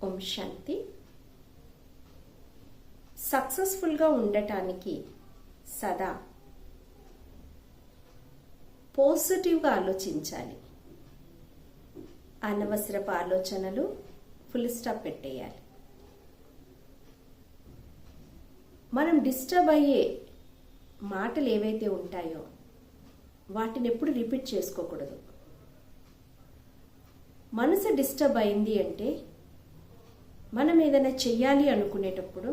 ఓం శాంతి. సక్సెస్ఫుల్గా ఉండటానికి సదా పాజిటివ్గా ఆలోచించాలి. అనవసరపు ఆలోచనలు ఫుల్ స్టాప్ పెట్టేయాలి. మనం డిస్టర్బ్ అయ్యే మాటలు ఏవైతే ఉంటాయో వాటిని ఎప్పుడు రిపీట్ చేసుకోకూడదు. మనసు డిస్టర్బ్ అయింది అంటే మనం ఏదైనా చెయ్యాలి అనుకునేటప్పుడు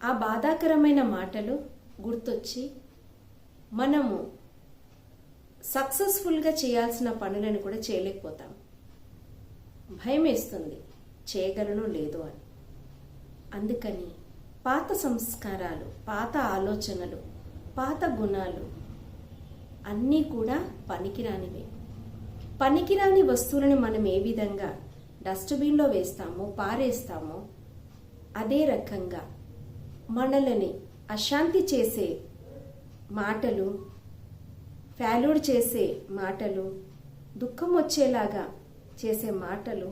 ఆ బాధాకరమైన మాటలు గుర్తొచ్చి మనము సక్సెస్ఫుల్గా చేయాల్సిన పనులను కూడా చేయలేకపోతాం. భయం వేస్తుంది, చేయగలను లేదో అని. అందుకని పాత సంస్కారాలు, పాత ఆలోచనలు, పాత గుణాలు అన్నీ కూడా పనికిరానివే. పనికిరాని వస్తువులను మనం ఏ విధంగా డస్ట్బిన్లో వేస్తామో, పారేస్తామో, అదే రకంగా మనల్ని అశాంతి చేసే మాటలు, ఫెయిల్యూర్ చేసే మాటలు, దుఃఖం వచ్చేలాగా చేసే మాటలు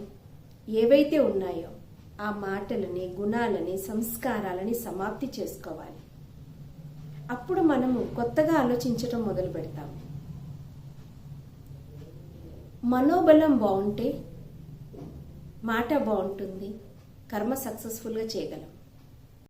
ఏవైతే ఉన్నాయో ఆ మాటలని, గుణాలని, సంస్కారాలని సమాప్తి చేసుకోవాలి. అప్పుడు మనము కొత్తగా ఆలోచించడం మొదలు పెడతాము. మనోబలం బాగుంటే మాట బాగుంటుంది, కర్మ సక్సెస్ఫుల్గా చేయగలం.